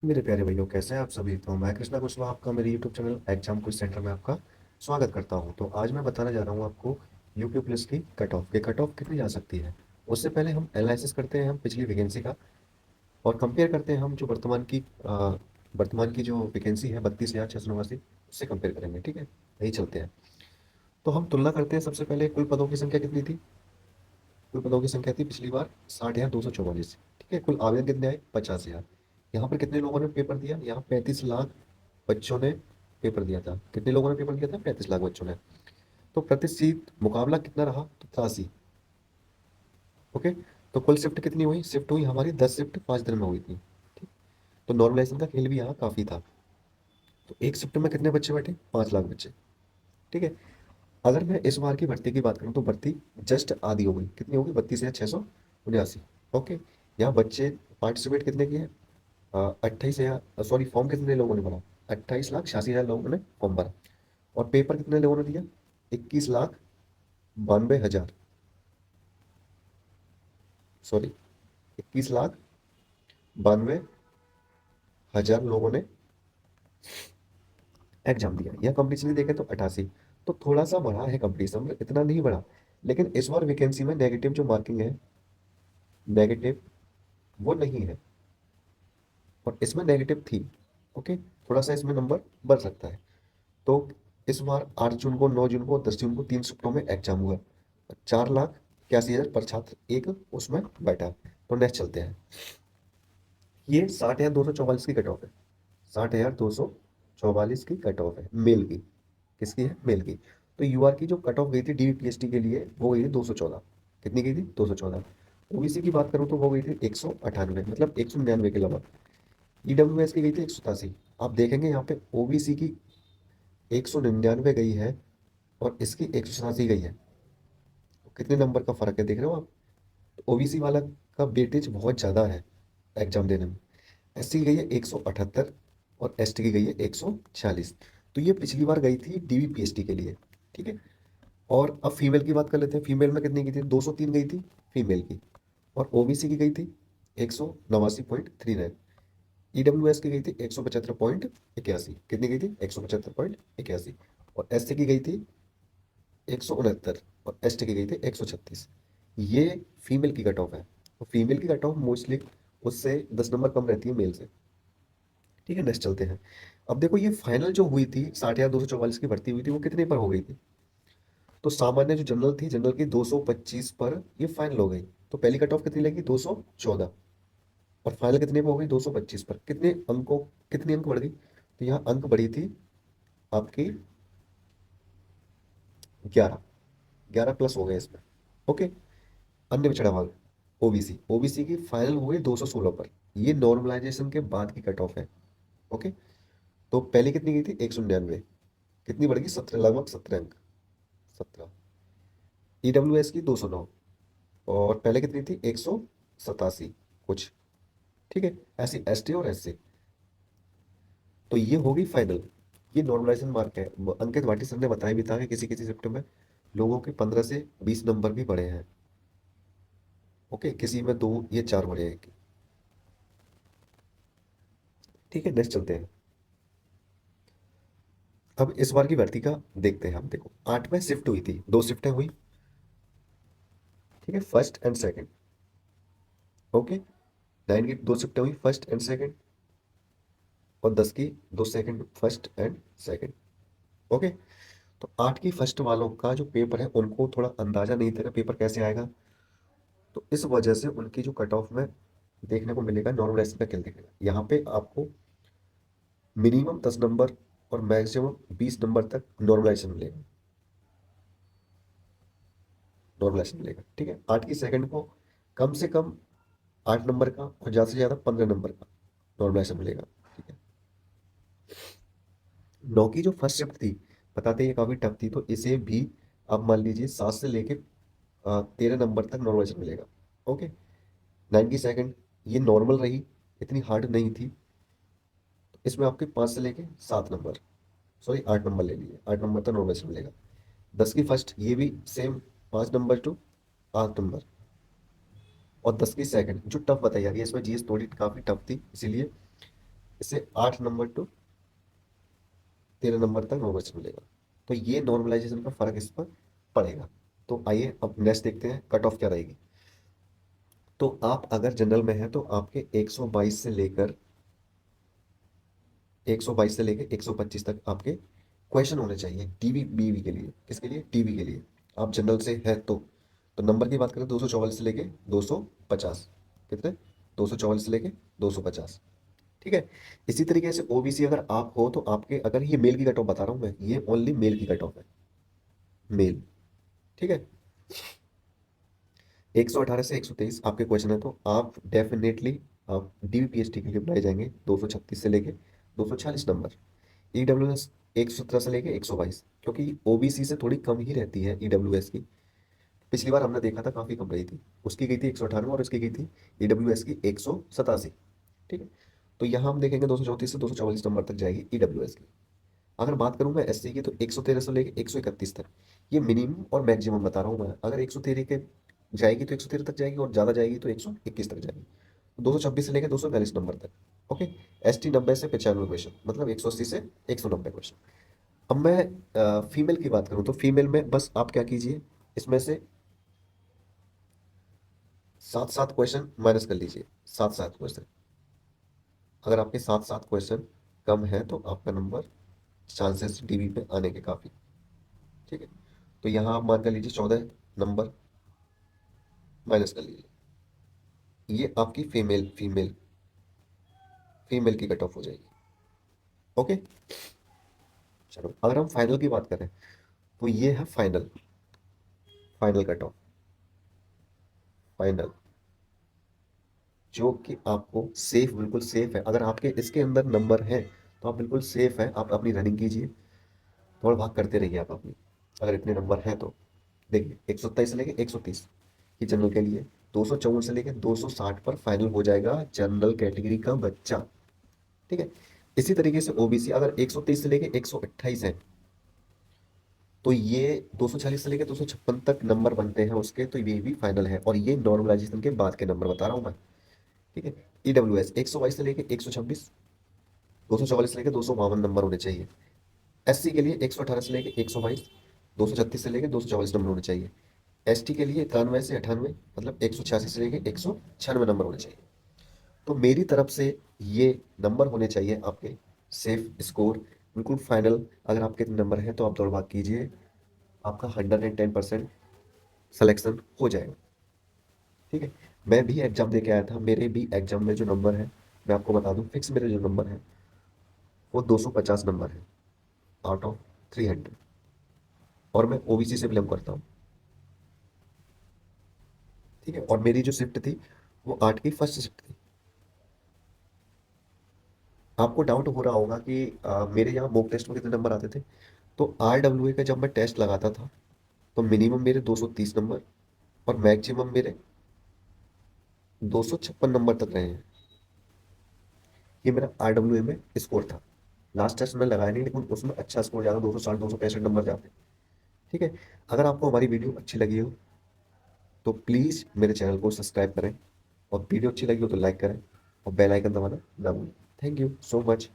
मेरे प्यारे भाइयों, कैसे हैं आप सभी। तो मैं कृष्णा कुशवाहा आपका मेरे YouTube channel exam quiz centre में आपका स्वागत करता हूं। तो आज मैं बताने जा रहा हूं आपको यूपी पुलिस की कट ऑफ कितनी जा सकती है। उससे पहले हम एनालिसिस करते हैं हम पिछली वैकेंसी का, और कंपेयर करते हैं हम जो वर्तमान की जो वैकेंसी है 32,689, उससे कंपेयर करेंगे। ठीक है, यही चलते हैं। तो हम तुलना करते हैं। सबसे पहले कुल पदों की संख्या कितनी थी। कुल पदों की संख्या थी पिछली बार 60,244। ठीक है, कुल आवेदन कितने आए 50,000। यहाँ पर कितने लोगों ने पेपर दिया, यहाँ 35 लाख बच्चों ने पेपर दिया था। कितने लोगों ने पेपर दिया था, 35 लाख बच्चों ने। तो प्रति सीट मुकाबला कितना रहा, तो 83। ओके। तो कुल शिफ्ट कितनी हुई, शिफ्ट हुई हमारी 10 शिफ्ट 5 दिन में हुई थी। ठीक। तो नॉर्मलाइजेशन का खेल भी यहाँ काफी था। तो एक शिफ्ट में कितने बच्चे बैठे, 5 लाख बच्चे। ठीक है। अगर मैं इस बार की भर्ती की बात करूँ तो भर्ती जस्ट आधी हो गई। कितनी होगी, 32,679। ओके। यहाँ बच्चे पार्टिसिपेट कितने किए, 28 हजार, सॉरी, फॉर्म कितने लोगों ने भरा, 28,86,000 लोगों ने फॉर्म भरा। और पेपर कितने लोगों ने दिया, 21,92,000, सॉरी, 21,92,000 लोगों ने एग्जाम दिया। यह कंपटीशन देखें तो 88। तो थोड़ा सा बढ़ा है कंपटीशन, इतना नहीं बढ़ा। लेकिन इस बार वैकेंसी में नेगेटिव जो मार्किंग है, नेगेटिव वो नहीं है, और इसमें नेगेटिव थी। ओके। थोड़ा सा इसमें नंबर बढ़ सकता है। तो इस बार 8 जून को, 9 जून को, 10 जून को 3 शिफ्टों में एग्जाम हुआ। 4,81,000 पर छात्र एक उसमें बैठा। तो नेक्स्ट चलते हैं। ये 60,244 की कट ऑफ है। 60,244 की कट ऑफ है मेल की। किसकी है, मेल की। तो यूआर की जो कट ऑफ गई थी डीपीएसटी के लिए, वो गई थी 214। कितनी गई थी, 214। ओबीसी की बात करूँ तो वो गई थी 198, मतलब 199 के लगभग। ईडब्ल्यूएस की गई थी 187। आप देखेंगे यहाँ पे ओबीसी की 199 गई है और इसकी 187 गई है। तो कितने नंबर का फर्क है, देख रहे हो आप। तो ओबीसी वाला का वेटेज बहुत ज्यादा है एग्जाम देने में। एससी की गई है 178 और एसटी की गई है 146। तो ये पिछली बार गई थी डीबीपीएसटी के लिए। ठीक है। और अब फीमेल की बात कर लेते हैं। फीमेल में कितनी गई थी, 203 गई थी फीमेल की। और ओबीसी की गई थी 189.39। ईडब्ल्यूएस की गई थी 175.81। कितनी गई थी, 175.81। और एससी की गई थी 169 और एसटी की गई थी 136। ये फीमेल की कट ऑफ है। तो फीमेल की कट ऑफ मोस्टली उससे 10 नंबर कम रहती है मेल से। ठीक है, नेक्स्ट चलते हैं। अब देखो, ये फाइनल जो हुई थी 60,244 की भर्ती हुई थी, वो कितने पर हो गई थी। तो सामान्य जो जनरल थी, जनरल की 225 पर ये फाइनल हो गई। तो पहली कट ऑफ कितनी लगी, 214। और फाइनल कितने पे हो गई, 225 पर। कितने अंकों, कितनी अंक बढ़ गई, तो यहाँ अंक बढ़ी थी आपकी 11। 11 प्लस हो गए इसमें। ओके। अन्य पिछड़ा वर्ग, ओबीसी, ओबीसी की फाइनल हुई 216 पर। ये नॉर्मलाइजेशन के बाद की कट ऑफ है। ओके। तो पहले कितनी गई थी, 199। कितनी बढ़ गई, 17, लगभग 17 अंक, 17। ईडब्ल्यूएस की 209, और पहले कितनी थी, 187 कुछ। ठीक है। ऐसी एसटी और एससी। तो ये होगी फाइनल। ये नॉर्मलाइजेशन मार्क है। अंकित भाटी सर ने बताया भी था कि किसी किसी शिफ्ट में लोगों के 15 से 20 नंबर भी बढ़े हैं। ओके, किसी में दो ये चार बढ़े हैं। ठीक है, नेक्स्ट चलते हैं। अब इस बार की भर्ती का देखते हैं हम। देखो, 8 में शिफ्ट हुई थी, 2 शिफ्टें हुई। ठीक है, फर्स्ट एंड सेकंड। ओके। 9 की 2 शिफ्टें हुई, फर्स्ट एंड सेकंड। और 10 की 2 second, first and second. Okay. तो 8 की फर्स्ट वालों का जो पेपर है, उनको थोड़ा अंदाजा नहीं था पेपर कैसे आएगा। तो इस वजह से उनकी जो कट ऑफ में देखने को मिलेगा, नॉर्मलाइजेशन का खेल देखेगा। यहाँ पे आपको मिनिमम 10 नंबर और मैक्सिमम 20 नंबर तक नॉर्मलाइजेशन मिलेगा। नॉर्मलाइजेशन मिलेगा। ठीक है। 8 की सेकंड को कम से कम 8 नंबर का और ज्यादा से ज्यादा 15 नंबर का नॉर्मलाइजेशन मिलेगा। ठीक है। 9 की जो फर्स्ट शिफ्ट थी, बताते हैं ये काफी टफ थी, तो इसे भी आप मान लीजिए 7 से लेके 13 नंबर तक नॉर्मलाइजेशन मिलेगा। ओके। 9 की सेकंड, ये नॉर्मल रही, इतनी हार्ड नहीं थी। तो इसमें आपके 5 से लेके 7 नंबर, सॉरी 8 नंबर ले लीजिए, 8 नंबर तक नॉर्मलाइजेशन मिलेगा। 10 की फर्स्ट, ये भी सेम, 5 नंबर टू 8 नंबर। और 10 की सेकंड जो टफ बताई जा रही है, इसमें जीएस थोड़ी काफी टफ थी, इसीलिए इससे 8 नंबर टू 13 नंबर तक नॉर्मलाइजेशन मिलेगा। तो ये नॉर्मलाइजेशन का फर्क इस पर पड़ेगा। तो आइए अब नेक्स्ट देखते हैं कट ऑफ क्या रहेगी। तो आप अगर जनरल में हैं तो आपके 122 से लेकर 122 से लेकर 125 तक आपके क्वेश्चन होने चाहिए टीवी बीवी के लिए। किसके लिए? टीवी के लिए। आप जनरल से है तो नंबर की बात करें 244 से लेके 250। कितने? 244 से लेके 250। ठीक है। इसी तरीके से ओबीसी अगर आप हो तो आपके, अगर ये मेल की कट ऑफ बता रहा हूं मैं, ये ओनली मेल की कट ऑफ है, मेल। ठीक है। 118 से 123 आपके क्वेश्चन है तो आप डेफिनेटली आप डीबीपीएसटी के लिए बनाए जाएंगे 236 से लेके 246 नंबर। ईडब्ल्यूएस 117 से लेके 122, क्योंकि ओबीसी से थोड़ी कम ही रहती है ईडब्ल्यूएस की। पिछली बार हमने देखा था काफी कम रही थी, उसकी गई थी 198 और उसकी गई थी ईडब्ल्यूएस की 187। ठीक है। तो यहाँ हम देखेंगे 234 से 244 नंबर तक जाएगी ईडब्ल्यूएस की। अगर बात करूं मैं एससी की तो 113 से लेके 131 तक, ये मिनिमम और मैक्सिमम बता रहा हूं मैं। अगर 113 के जाएगी तो 113 तक जाएगी, और ज्यादा जाएगी तो 121 तक जाएगी। 226 से लेकर 242 नंबर तक। ओके। एसटी 90 से 95 क्वेश्चन, मतलब 180 से 190 क्वेश्चन। अब मैं फीमेल की बात करूं तो फीमेल में बस आप क्या कीजिए, इसमें से 7-7 क्वेश्चन माइनस कर लीजिए। 7-7 क्वेश्चन, अगर आपके 7-7 क्वेश्चन कम है तो आपका नंबर, चांसेस डीबी पे आने के काफी। ठीक है। तो यहाँ आप मान कर लीजिए 14 नंबर माइनस कर लीजिए। ये आपकी फीमेल फीमेल फीमेल की कट ऑफ हो जाएगी। ओके। चलो अगर हम फाइनल की बात करें तो ये है final, final cut off, final, जो कि आपको सेफ, बिल्कुल सेफ है। अगर आपके इसके अंदर नंबर है तो आप बिल्कुल सेफ है, आप अपनी रनिंग कीजिए, दौड़ भाग करते रहिए आप अपनी, अगर इतने नंबर हैं तो। देखिए 127 से लेके 130 की जनरल के लिए, 254 से लेके 260 पर फाइनल हो जाएगा जनरल कैटेगरी का बच्चा। ठीक है। इसी तरीके से ओबीसी अगर 123 से लेके 128 है तो ये 240 से लेके 256 तक नंबर बनते हैं उसके, तो ये भी फाइनल है। और ये नॉर्मलाइजेशन के बाद के नंबर बता रहा हूँ मैं। ठीक है। ईडब्ल्यूएस 122 से लेके 126, 244 से लेके 252 नंबर होने चाहिए। एससी के लिए 118 से लेके 122, 236 से लेके 244 नंबर होने चाहिए। एसटी के लिए 93 से 98, मतलब 186 से लेके 196 नंबर होने चाहिए। तो मेरी तरफ से ये नंबर होने चाहिए आपके, सेफ स्कोर, बिल्कुल फाइनल। अगर आपके इतने नंबर हैं तो आप दौड़ भाग कीजिए, आपका 110% सिलेक्शन हो जाएगा। ठीक है। मैं भी एग्जाम दे के आया था, मेरे भी एग्जाम में जो नंबर है, मैं आपको बता दूं, फिक्स मेरे जो नंबर है वो 250 नंबर है आउट ऑफ 300। और मैं ओबीसी से बिलोंग करता हूँ। ठीक है। और मेरी जो शिफ्ट थी वो 8 की फर्स्ट शिफ्ट थी। आपको डाउट हो रहा होगा कि मेरे यहाँ मॉक टेस्ट में कितने नंबर आते थे। तो आरडब्ल्यूए का जब मैं टेस्ट लगाता था तो मिनिमम मेरे 230 नंबर और मैक्सिमम मेरे 256 नंबर तक रहे हैं। ये मेरा आरडब्ल्यूए में स्कोर था। लास्ट टेस्ट में लगाया नहीं, लेकिन उसमें अच्छा स्कोर जाता, 260 265 नंबर जाते। ठीक है। अगर आपको हमारी वीडियो अच्छी लगी हो तो प्लीज़ मेरे चैनल को सब्सक्राइब करें, और वीडियो अच्छी लगी हो तो लाइक करें, और बेल आइकन दबाना ना भूलें। Thank you so much.